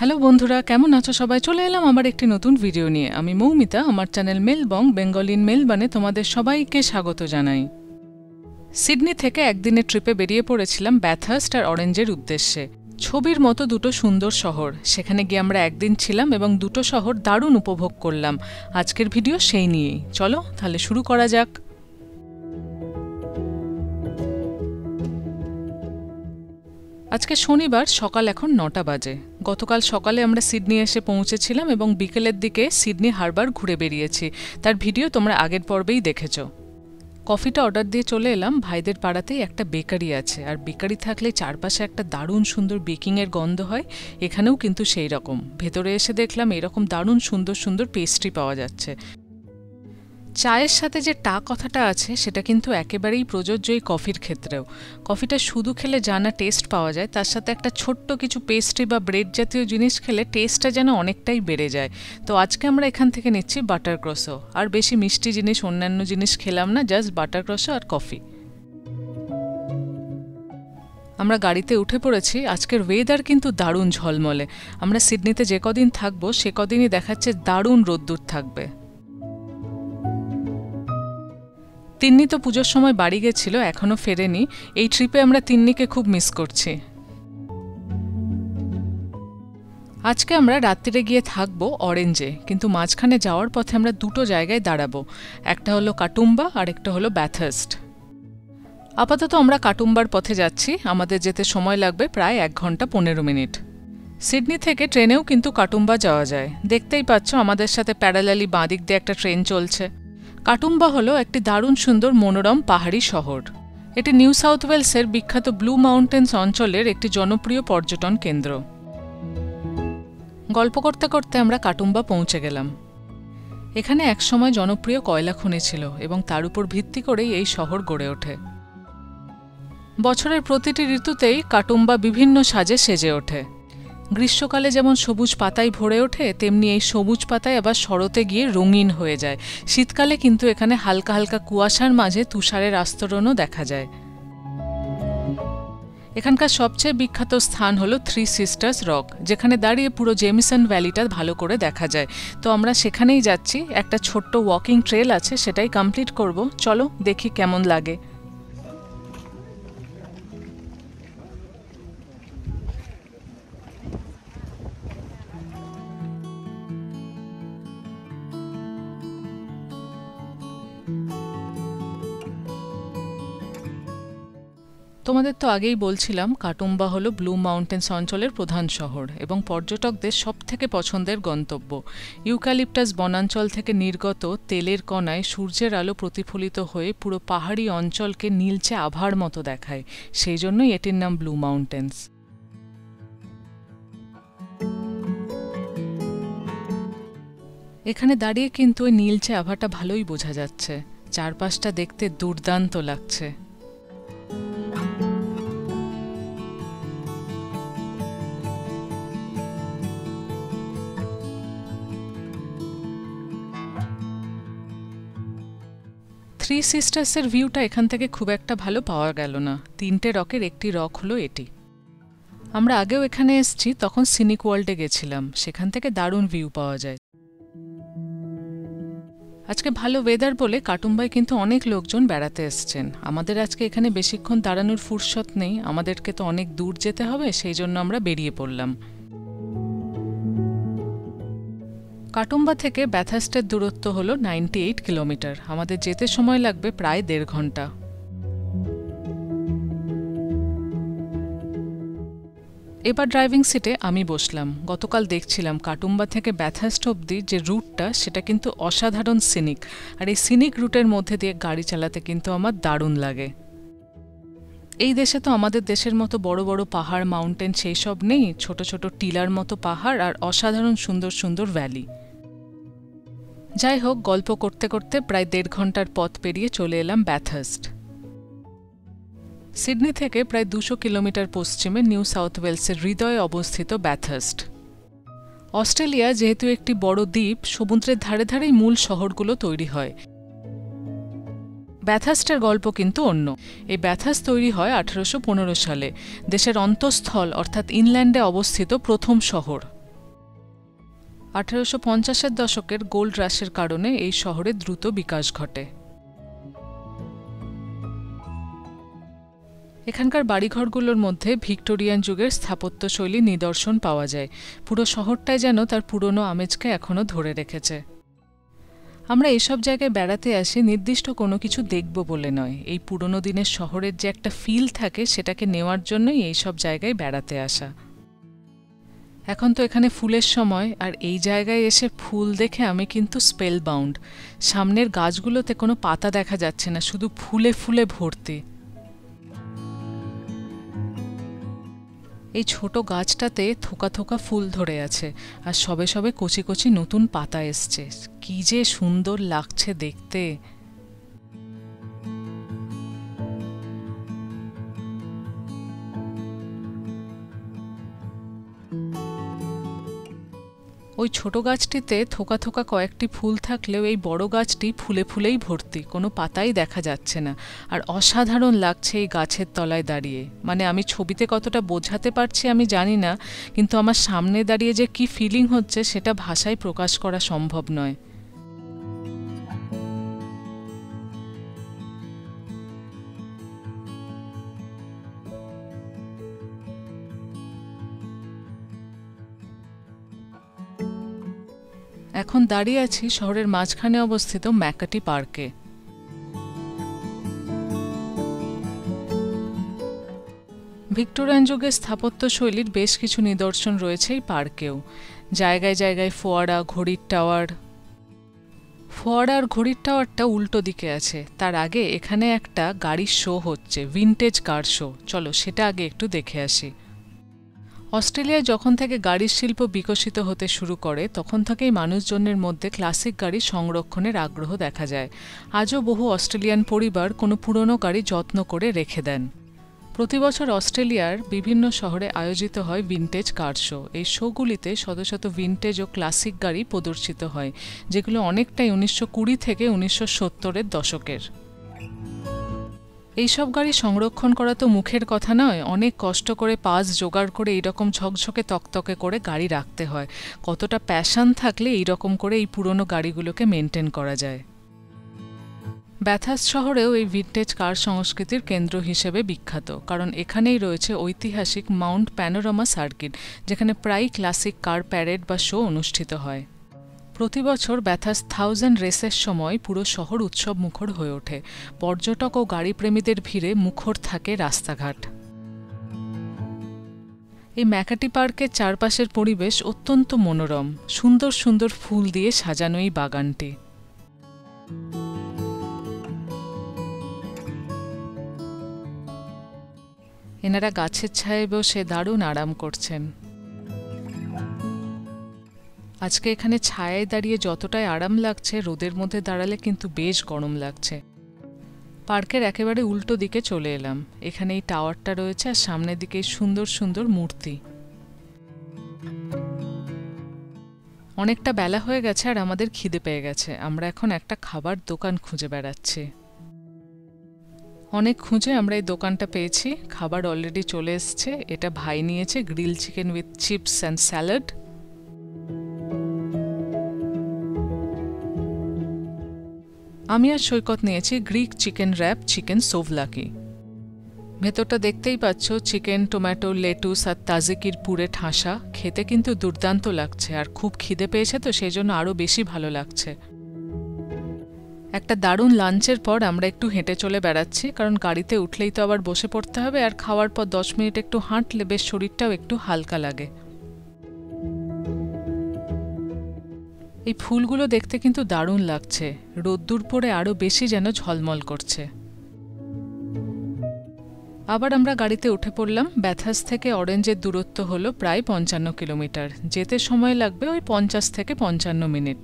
Hello বন্ধুরা, কেমন আছো সবাই? চলে এলাম আবার একটি নতুন ভিডিও নিয়ে। আমি মৌমিতা, আমার চ্যানেল মেলবং বেঙ্গল ইন মেলবানে তোমাদের সবাইকে স্বাগত জানাই। সিডনি থেকে একদিনের ট্রিপে বেরিয়ে পড়েছিলাম ব্যাথহার্স্ট আর অরেঞ্জের উদ্দেশ্যে। ছবির মতো দুটো সুন্দর শহর, সেখানে গিয়ে আমরা একদিন ছিলাম এবং দুটো শহর দারুণ উপভোগ করলাম। আজকের ভিডিও সেই নিয়েই। চলো তাহলে শুরু করা যাক। আজকে শনিবার, সকাল এখন 9টা বাজে। গতকাল সকালে আমরা সিডনি এসে পৌঁছেছিলাম এবং বিকেলের দিকে সিডনি হারবার ঘুরে বেরিয়েছি। তার ভিডিও তোমরা আগের পর্বেই দেখেছ। কফিটা অর্ডার দিয়ে চলে এলাম। ভাইদের পাড়াতেই একটা বেকারি আছে, আর বেকারি থাকলে চারপাশে একটা দারুণ সুন্দর বেকিংয়ের গন্ধ হয়। এখানেও কিন্তু সেই রকম। ভেতরে এসে দেখলাম এরকম দারুণ সুন্দর সুন্দর পেস্ট্রি পাওয়া যাচ্ছে। চায়ের সাথে যে টা কথাটা আছে সেটা কিন্তু একেবারেই প্রযোজ্য এই কফির ক্ষেত্রেও। কফিটা শুধু খেলে যা না টেস্ট পাওয়া যায়, তার সাথে একটা ছোট্ট কিছু পেস্ট্রি বা ব্রেড জাতীয় জিনিস খেলে টেস্টটা যেন অনেকটাই বেড়ে যায়। তো আজকে আমরা এখান থেকে নিচ্ছি বাটার ক্রসো। আর বেশি মিষ্টি জিনিস, অন্যান্য জিনিস খেলাম না, জাস্ট বাটার ক্রসো আর কফি। আমরা গাড়িতে উঠে পড়েছি। আজকের ওয়েদার কিন্তু দারুণ ঝলমলে। আমরা সিডনিতে যে কদিন থাকবো সে কদিনই দেখাচ্ছে দারুণ রোদ্দুর থাকবে। তিন্নি তো পুজোর সময় বাড়ি গেছিল, এখনও ফেরেনি। এই ট্রিপে আমরা তিন্নিকে খুব মিস করছি। আজকে আমরা রাত্রিরে গিয়ে থাকবো অরেঞ্জে, কিন্তু মাঝখানে যাওয়ার পথে আমরা দুটো জায়গায় দাঁড়াবো। একটা হলো কাটুম্বা আর একটা হলো ব্যাথহার্স্ট। আপাতত আমরা কাটুম্বার পথে যাচ্ছি। আমাদের যেতে সময় লাগবে প্রায় 1 ঘন্টা 15 মিনিট। সিডনি থেকে ট্রেনেও কিন্তু কাটুম্বা যাওয়া যায়। দেখতেই পাচ্ছ আমাদের সাথে প্যারালালি বাঁদিক দিয়ে একটা ট্রেন চলছে। কাটুম্বা হলো একটি দারুণ সুন্দর মনোরম পাহাড়ি শহর। এটি নিউ সাউথ ওয়েলসের বিখ্যাত ব্লু মাউন্টেন্স অঞ্চলের একটি জনপ্রিয় পর্যটন কেন্দ্র। গল্প করতে করতে আমরা কাটুম্বা পৌঁছে গেলাম। এখানে একসময় জনপ্রিয় কয়লা খনি ছিল এবং তার উপর ভিত্তি করেই এই শহর গড়ে ওঠে। বছরের প্রতিটি ঋতুতেই কাটুম্বা বিভিন্ন সাজে সেজে ওঠে। গ্রীষ্মকালে যেমন সবুজ পাতায় ভরে ওঠে, তেমনি এই সবুজ পাতায় আবার শরতে গিয়ে রঙিন হয়ে যায়। শীতকালে কিন্তু এখানে হালকা হালকা কুয়াশার মাঝে তুষারের আস্তরণও দেখা যায়। এখানকার সবচেয়ে বিখ্যাত স্থান হলো থ্রি সিস্টার্স রক, যেখানে দাঁড়িয়ে পুরো জেমিসন ভ্যালিটা ভালো করে দেখা যায়। তো আমরা সেখানেই যাচ্ছি। একটা ছোট্ট ওয়াকিং ট্রেল আছে, সেটাই কমপ্লিট করব। চলো দেখি কেমন লাগে। তোমাদের তো আগেই বলছিলাম, কাটুম্বা হলো ব্লু মাউন্টেন্স অঞ্চলের প্রধান শহর এবং পর্যটকদের সবথেকে পছন্দের গন্তব্য। ইউক্যালিপটাস বনাঞ্চল থেকে নির্গত তেলের কণায় সূর্যের আলো প্রতিফলিত হয়ে পুরো পাহাড়ি অঞ্চলকে নীলচে আভার মতো দেখায়। সেই জন্যই এটির নাম ব্লু মাউন্টেন্স। এখানে দাঁড়িয়ে কিন্তু ওই নীলচে আভাটা ভালোই বোঝা যাচ্ছে। চারপাশটা দেখতে দুর্দান্ত লাগছে। থ্রি সিস্টার্সের ভিউটা এখান থেকে খুব একটা ভালো পাওয়া গেল না। 3টে রকের একটি রক হলো এটি। আমরা আগেও এখানে এসেছি, তখন সিনিক ওয়ার্ল্ডে গেছিলাম। সেখান থেকে দারুণ ভিউ পাওয়া যায়। আজকে ভালো ওয়েদার বলে কাটুম্বায় কিন্তু অনেক লোকজন বেড়াতে এসছেন। আমাদের আজকে এখানে বেশিক্ষণ দাঁড়ানোর ফুরসত নেই, আমাদেরকে তো অনেক দূর যেতে হবে, সেই জন্য আমরা বেরিয়ে পড়লাম। কাটুম্বা থেকে ব্যাথহার্স্টের দূরত্ব হলো 98 কিলোমিটার। আমাদের যেতে সময় লাগবে প্রায় 1.5 ঘন্টা। এবার ড্রাইভিং সিটে আমি বসলাম। গতকাল দেখছিলাম কাটুম্বা থেকে ব্যাথহার্স্ট অবধি যে রুটটা, সেটা কিন্তু অসাধারণ সিনিক। আর এই সিনিক রুটের মধ্যে দিয়ে গাড়ি চালাতে কিন্তু আমার দারুণ লাগে। এই দেশে তো আমাদের দেশের মতো বড় বড় পাহাড়, মাউন্টেন সেই সব নেই। ছোট ছোট টিলার মতো পাহাড় আর অসাধারণ সুন্দর সুন্দর ভ্যালি। যাই হোক, গল্প করতে করতে প্রায় 1.5 ঘন্টার পথ পেরিয়ে চলে এলাম ব্যাথহার্স্ট। সিডনি থেকে প্রায় 200 কিলোমিটার পশ্চিমে নিউ সাউথ ওয়েলসের হৃদয়ে অবস্থিত ব্যাথহার্স্ট। অস্ট্রেলিয়া যেহেতু একটি বড় দ্বীপ, সমুদ্রের ধারে ধারেই মূল শহরগুলো তৈরি হয়। ব্যাথহার্স্টের গল্প কিন্তু অন্য। এই ব্যাথহার্স্ট তৈরি হয় 1815 সালে। দেশের অন্তঃস্থল অর্থাৎ ইনল্যান্ডে অবস্থিত প্রথম শহর। 1850-এর দশকের গোল্ড রাশের কারণে এই শহরে দ্রুত বিকাশ ঘটে। এখানকার বাড়িঘরগুলোর মধ্যে ভিক্টোরিয়ান যুগের স্থাপত্যশৈলী নিদর্শন পাওয়া যায়। পুরো শহরটাই যেন তার পুরনো আমেজকে এখনও ধরে রেখেছে। আমরা এসব জায়গায় বেড়াতে আসি নির্দিষ্ট কোনো কিছু দেখব বলে নয়, এই পুরনো দিনের শহরের যে একটা ফিল থাকে সেটাকে নেওয়ার জন্যই এইসব জায়গায় বেড়াতে আসা। এখন তো এখানে ফুলের সময়, আর এই জায়গায় এসে ফুল দেখে আমি কিন্তু স্পেল বাউন্ড। সামনের গাছগুলোতে কোনো পাতা দেখা যাচ্ছে না, শুধু ফুলে ফুলে ভর্তি। এই ছোট গাছটাতে থোকা থোকা ফুল ধরে আছে, আর সবে সবে কচি কচি নতুন পাতা এসছে। কি যে সুন্দর লাগছে দেখতে। ওই ছোট গাছটিতে থোকা থোকা কয়েকটি ফুল থাকলেও এই বড় গাছটি ফুলে ফুলেই ভর্তি, কোনো পাতাই দেখা যাচ্ছে না। আর অসাধারণ লাগছে এই গাছের তলায় দাঁড়িয়ে। মানে আমি ছবিতে কতটা বোঝাতে পারছি আমি জানি না, কিন্তু আমার সামনে দাঁড়িয়ে যে কি ফিলিং হচ্ছে সেটা ভাষায় প্রকাশ করা সম্ভব নয়। এখন দাঁড়িয়ে আছি শহরের মাঝখানে অবস্থিত ম্যাকাটি পার্কে। ভিক্টোরিয়ান যুগের স্থাপত্যশৈলীর বেশ কিছু নিদর্শন রয়েছে এই পার্কেও। জায়গায় জায়গায় ফোয়ারা, ঘড়ির টাওয়ার। ফোয়ারা আর ঘড়ির টাওয়ারটা উল্টো দিকে আছে। তার আগে এখানে একটা গাড়ির শো হচ্ছে, ভিনটেজ কার শো। চলো সেটা আগে একটু দেখে আসি। অস্ট্রেলিয়ায় যখন থেকে গাড়ির শিল্প বিকশিত হতে শুরু করে তখন থেকেই মানুষজনের মধ্যে ক্লাসিক গাড়ি সংরক্ষণের আগ্রহ দেখা যায়। আজও বহু অস্ট্রেলিয়ান পরিবার কোনো পুরনো গাড়ি যত্ন করে রেখে দেন। প্রতি বছর অস্ট্রেলিয়ার বিভিন্ন শহরে আয়োজিত হয় ভিনটেজ কার শো। এই শোগুলিতে শত শত ভিনটেজ ও ক্লাসিক গাড়ি প্রদর্শিত হয়, যেগুলো অনেকটাই 1920 থেকে 1970-এর দশকের। এইসব গাড়ি সংরক্ষণ করা তো মুখের কথা নয়, অনেক কষ্ট করে পাস জোগাড় করে এইরকম ঝকঝকে তকতকে করে গাড়ি রাখতে হয়। কতটা প্যাশন থাকলে এইরকম করে এই পুরনো গাড়িগুলোকে মেনটেন করা যায়। ব্যাথার্স্ট শহরেও এই ভিনটেজ কার সংস্কৃতির কেন্দ্র হিসেবে বিখ্যাত, কারণ এখানেই রয়েছে ঐতিহাসিক মাউন্ট প্যানোরামা সার্কিট, যেখানে প্রায়ই ক্লাসিক কার প্যারেড বা শো অনুষ্ঠিত হয়। প্রতি বছর ব্যাথার্স্ট 1000 রেসের সময় পুরো শহর উৎসব মুখর হয়ে ওঠে। পর্যটক ও গাড়িপ্রেমীদের ভিড়ে মুখর থাকে রাস্তাঘাট। এই ম্যাকাটি পার্কের চারপাশের পরিবেশ অত্যন্ত মনোরম। সুন্দর সুন্দর ফুল দিয়ে সাজানো এই বাগানটি। এনারা গাছের ছায়ায় বসে দারুণ আরাম করছেন। আজকে এখানে ছায়ায় দাঁড়িয়ে যতটাই আরাম লাগছে, রোদের মধ্যে দাঁড়ালে কিন্তু বেশ গরম লাগছে। পার্কের একেবারে উল্টো দিকে চলে এলাম। এখানে এই টাওয়ারটা রয়েছে, আর সামনের দিকে সুন্দর সুন্দর মূর্তি। অনেকটা বেলা হয়ে গেছে আর আমাদের খিদে পেয়ে গেছে। আমরা এখন একটা খাবার দোকান খুঁজে বেড়াচ্ছি। অনেক খুঁজে আমরা এই দোকানটা পেয়েছি। খাবার অলরেডি চলে এসছে। এটা ভাই নিয়েছে, grill chicken with chips and salad. আমি আর সৈকত নিয়েছি গ্রিক চিকেন র্যাপ, চিকেন সোভলাকি। ভেতরটা দেখতেই পাচ্ছ, চিকেন, টমেটো, লেটুস আর তাজিকির পুরে ঠাসা। খেতে কিন্তু দুর্দান্ত লাগছে, আর খুব খিদে পেয়েছে তো সেই জন্য আরও বেশি ভালো লাগছে। একটা দারুণ লাঞ্চের পর আমরা একটু হেঁটে চলে বেড়াচ্ছি, কারণ গাড়িতে উঠলেই তো আবার বসে পড়তে হবে, আর খাওয়ার পর 10 মিনিট একটু হাঁটলে বেশ শরীরটাও একটু হালকা লাগে। এই ফুলগুলো দেখতে কিন্তু দারুণ লাগছে। রোদ্দুর পড়ে আরও বেশি যেন ঝলমল করছে। আবার আমরা গাড়িতে উঠে পড়লাম। ব্যাথার্স্ট থেকে অরেঞ্জের দূরত্ব হলো প্রায় 55 কিলোমিটার। যেতে সময় লাগবে ওই 50 থেকে 55 মিনিট।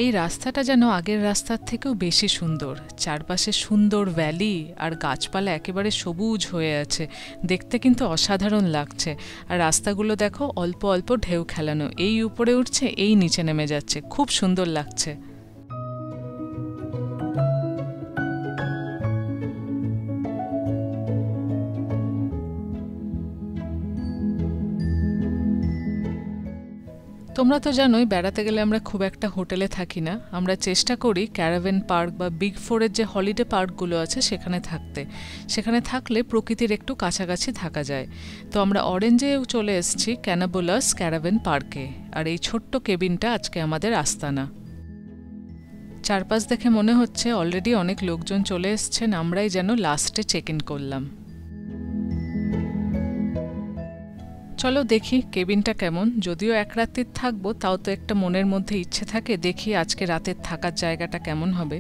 এই রাস্তাটা যেন আগের রাস্তার থেকেও বেশি সুন্দর। চারপাশে সুন্দর ভ্যালি আর গাছপালা একেবারে সবুজ হয়ে আছে। দেখতে কিন্তু অসাধারণ লাগছে। আর রাস্তাগুলো দেখো, অল্প অল্প ঢেউ খেলানো, এই উপরে উঠছে, এই নিচে নেমে যাচ্ছে। খুব সুন্দর লাগছে। তোমরা তো জানোই বেড়াতে গেলে আমরা খুব একটা হোটেলে থাকি না, আমরা চেষ্টা করি ক্যারাভেন পার্ক বা বিগ ফোরের যে হলিডে পার্কগুলো আছে সেখানে থাকতে। সেখানে থাকলে প্রকৃতির একটু কাছাকাছি থাকা যায়। তো আমরা অরেঞ্জেও চলে এসেছি ক্যানাবোলাস ক্যারাভেন পার্কে, আর এই ছোট্ট কেবিনটা আজকে আমাদের আস্তানা। চারপাশ দেখে মনে হচ্ছে অলরেডি অনেক লোকজন চলে এসছেন, আমরাই যেন লাস্টে চেক ইন করলাম। চলো দেখি কেবিনটা কেমন। যদিও এক রাত্রির থাকবো, তাও তো একটা মনের মধ্যে ইচ্ছে থাকে দেখি আজকে রাতের থাকার জায়গাটা কেমন হবে।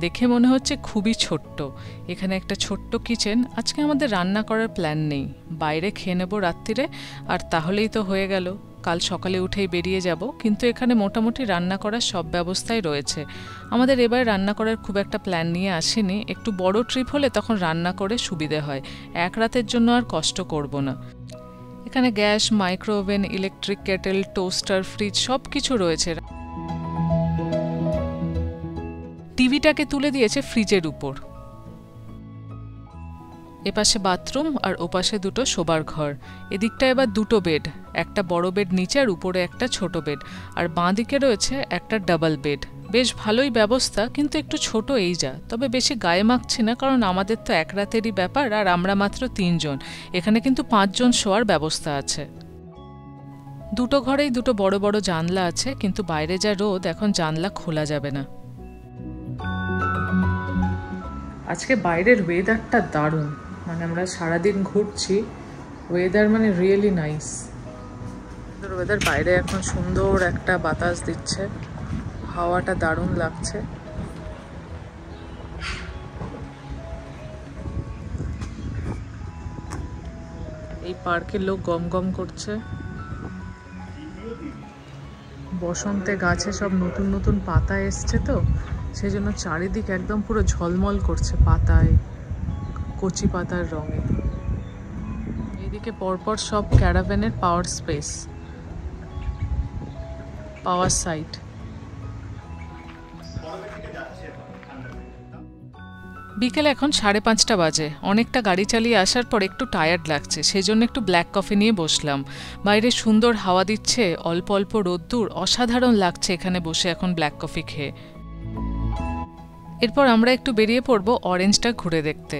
দেখে মনে হচ্ছে খুবই ছোট্ট। এখানে একটা ছোট্ট কিচেন। আজকে আমাদের রান্না করার প্ল্যান নেই, বাইরে খেয়ে নেবো রাত্রিরে, আর তাহলেই তো হয়ে গেল। কাল সকালে উঠেই বেরিয়ে যাব, কিন্তু এখানে মোটামুটি রান্না করার সব ব্যবস্থাই রয়েছে। আমাদের এবার রান্না করার খুব একটা প্ল্যান নিয়ে আসিনি, একটু বড় ট্রিপ হলে তখন রান্না করে সুবিধে হয়, এক রাতের জন্য আর কষ্ট করব না। এখানে gas, micro oven, electric kettle, toaster, fridge সব কিছু রয়েছে। টিভিটাকে তুলে দিয়েছে ফ্রিজের উপর। এপাশে বাথরুম আর ওপাশে দুটো শোবার ঘর। এদিকটা এবার দুটো বেড, একটা বড় বেড নিচে আর উপরে একটা ছোট বেড, আর বাঁ দিকে রয়েছে একটা ডাবল বেড। বেশ ভালোই ব্যবস্থা, কিন্তু একটু ছোট এই যা। তবে বেশি গায়ে মাখছি না, কারণ আমাদের তো এক রাতেরই ব্যাপার, আর আমরা মাত্র 3 জন। এখানে কিন্তু 5 জন শোয়ার ব্যবস্থা আছে। দুটো ঘরেই দুটো বড় বড় জানলা আছে, কিন্তু বাইরে যা রোদ, এখন জানলা খোলা যাবে না। আজকে বাইরের ওয়েদারটা দারুণ, মানে আমরা সারাদিন ঘুরছি, ওয়েদার মানে রিয়েলি নাইস ওয়েদার। বাইরে এখন সুন্দর একটা বাতাস দিচ্ছে, হাওয়াটা দারুণ লাগছে। এই পার্কের লোক গম গম করছে। বসন্তে গাছে সব নতুন নতুন পাতা এসছে, তো সেই জন্য চারিদিক একদম পুরো ঝলমল করছে পাতায়, কচি পাতার রঙে। এইদিকে পরপর সব ক্যারাভেনের পাওয়ার স্পেস, পাওয়ার সাইট। বিকেলে এখন 5:30 বাজে। অনেকটা গাড়ি চালিয়ে আসার পর একটু টায়ার্ড লাগছে, সেই জন্য একটু ব্ল্যাক কফি নিয়ে বসলাম। বাইরে সুন্দর হাওয়া দিচ্ছে, অল্প অল্প রোদ্দুর, অসাধারণ লাগছে এখানে বসে এখন ব্ল্যাক কফি খেয়ে। এরপর আমরা একটু বেরিয়ে পড়ব অরেঞ্জটা ঘুরে দেখতে।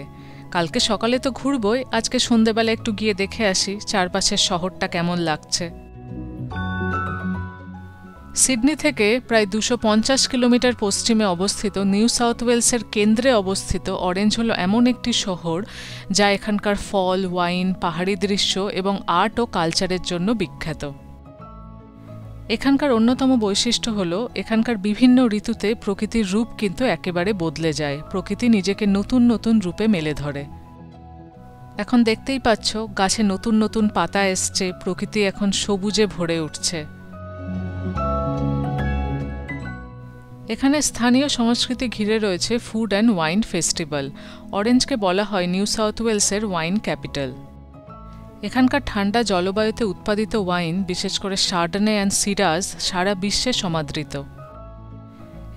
কালকে সকালে তো ঘুরবই, আজকে সন্ধ্যেবেলা একটু গিয়ে দেখে আসি চারপাশের শহরটা কেমন লাগছে। সিডনি থেকে প্রায় 250 কিলোমিটার পশ্চিমে অবস্থিত নিউ সাউথ ওয়েলসের কেন্দ্রে অবস্থিত অরেঞ্জ হলো এমন একটি শহর যা এখানকার ফল, ওয়াইন, পাহাড়ি দৃশ্য এবং আর্ট ও কালচারের জন্য বিখ্যাত। এখানকার অন্যতম বৈশিষ্ট্য হলো এখানকার বিভিন্ন ঋতুতে প্রকৃতির রূপ কিন্তু একেবারে বদলে যায়, প্রকৃতি নিজেকে নতুন নতুন রূপে মেলে ধরে। এখন দেখতেই পাচ্ছ গাছে নতুন নতুন পাতা এসছে, প্রকৃতি এখন সবুজে ভরে উঠছে। এখানে স্থানীয় সংস্কৃতি ঘিরে রয়েছে ফুড অ্যান্ড ওয়াইন ফেস্টিভ্যাল। অরেঞ্জকে বলা হয় নিউ সাউথ ওয়েলসের ওয়াইন ক্যাপিটাল। এখানকার ঠান্ডা জলবায়ুতে উৎপাদিত ওয়াইন, বিশেষ করে শার্ডনে অ্যান্ড সিরাজ, সারা বিশ্বে সমাদৃত।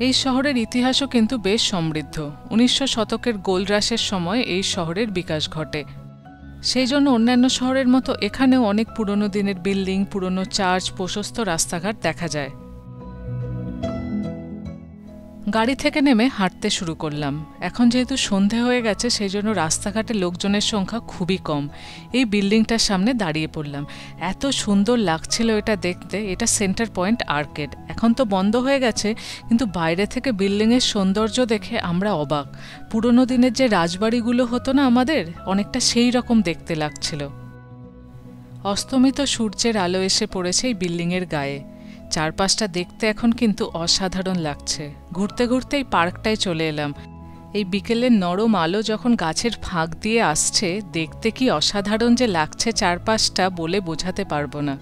এই শহরের ইতিহাসও কিন্তু বেশ সমৃদ্ধ। 1900 শতকের গোল্ড রাশের সময় এই শহরের বিকাশ ঘটে। সেই জন্য অন্যান্য শহরের মতো এখানেও অনেক পুরনো দিনের বিল্ডিং, পুরনো চার্চ, প্রশস্ত রাস্তাঘাট দেখা যায়। গাড়ি থেকে নেমে হাঁটতে শুরু করলাম। এখন যেহেতু সন্ধে হয়ে গেছে, সেই জন্য রাস্তাঘাটে লোকজনের সংখ্যা খুবই কম। এই বিল্ডিংটার সামনে দাঁড়িয়ে পড়লাম। এত সুন্দর লাগছিল এটা দেখতে। এটা সেন্টার পয়েন্ট আর্কেড। এখন তো বন্ধ হয়ে গেছে, কিন্তু বাইরে থেকে বিল্ডিংয়ের সৌন্দর্য দেখে আমরা অবাক। পুরনো দিনের যে রাজবাড়িগুলো হতো না আমাদের, অনেকটা সেই রকম দেখতে লাগছিল। অস্তমিত সূর্যের আলো এসে পড়েছে এই বিল্ডিংয়ের গায়ে। চারপাশটা দেখতে এখন কিন্তু অসাধারণ লাগছে। ঘুরতে ঘুরতে এই পার্কটায় চলে এলাম। এই বিকেলের নরম আলো যখন গাছের ফাঁক দিয়ে আসছে, দেখতে কি অসাধারণ যে লাগছে চারপাশটা, বলে বোঝাতে পারবো না।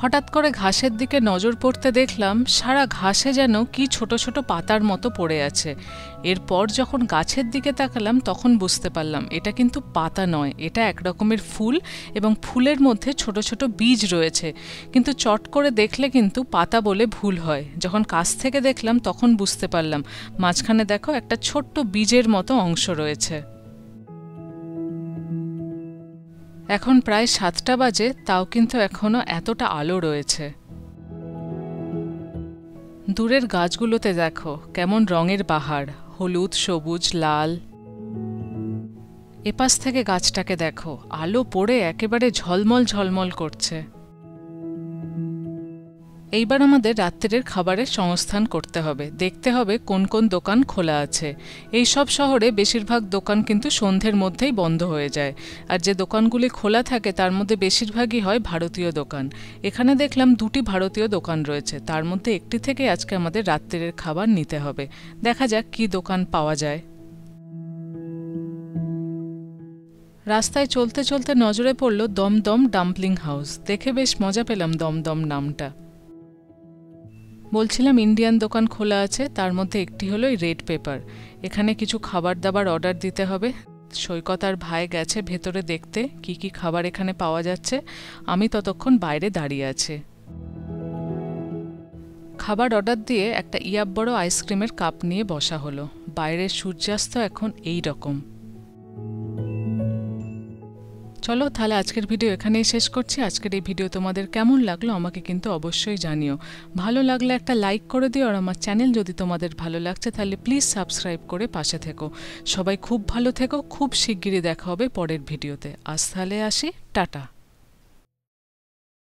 হঠাৎ করে ঘাসের দিকে নজর পড়তে দেখলাম সারা ঘাসে যেন কি ছোট ছোট পাতার মতো পড়ে আছে। এরপর যখন গাছের দিকে তাকালাম তখন বুঝতে পারলাম এটা কিন্তু পাতা নয়, এটা এক রকমের ফুল, এবং ফুলের মধ্যে ছোট ছোট বীজ রয়েছে। কিন্তু চট করে দেখলে কিন্তু পাতা বলে ভুল হয়। যখন কাছ থেকে দেখলাম তখন বুঝতে পারলাম মাঝখানে দেখো একটা ছোট্ট বীজের মতো অংশ রয়েছে। এখন প্রায় 7টা বাজে, তাও কিন্তু এখনো এতটা আলো রয়েছে। দূরের গাছগুলোতে দেখো কেমন রঙের বাহার, হলুদ, সবুজ, লাল। এপাশ থেকে গাছটাকে দেখো, আলো পড়ে একেবারে ঝলমল ঝলমল করছে। এইবার আমাদের রাত্রের খাবারের সংস্থান করতে হবে, দেখতে হবে কোন কোন দোকান খোলা আছে। এই সব শহরে বেশিরভাগ দোকান কিন্তু সন্ধ্যের মধ্যেই বন্ধ হয়ে যায়, আর যে দোকানগুলি খোলা থাকে তার মধ্যে বেশিরভাগই হয় ভারতীয় দোকান। এখানে দেখলাম 2টি ভারতীয় দোকান রয়েছে, তার মধ্যে একটি থেকে আজকে আমাদের রাত্রের খাবার নিতে হবে। দেখা যাক কি দোকান পাওয়া যায়। রাস্তায় চলতে চলতে নজরে পড়ল দমদম ডাম্পলিং হাউস। দেখে বেশ মজা পেলাম দমদম নামটা। বলছিলাম ইন্ডিয়ান দোকান খোলা আছে, তার মধ্যে একটি হলো এই রেড পেপার। এখানে কিছু খাবার দাবার অর্ডার দিতে হবে। সৈকত আর ভাই গেছে ভেতরে দেখতে কি কি খাবার এখানে পাওয়া যাচ্ছে। আমি ততক্ষণ বাইরে দাঁড়িয়ে আছি। খাবার অর্ডার দিয়ে একটা ইয়াব বড় আইসক্রিমের কাপ নিয়ে বসা হলো। বাইরের সূর্যাস্ত এখন এই রকম। চলো তাহলে আজকের ভিডিও এখানেই শেষ করছি। আজকের এই ভিডিও তোমাদের কেমন লাগলো আমাকে কিন্তু অবশ্যই জানিও। ভালো লাগলে একটা লাইক করে দিও, আর আমার চ্যানেল যদি তোমাদের ভালো লাগছে তাহলে প্লিজ সাবস্ক্রাইব করে পাশে থেকো। সবাই খুব ভালো থেকো, খুব শিগগিরই দেখা হবে পরের ভিডিওতে। আজ তাহলে আসি, টাটা।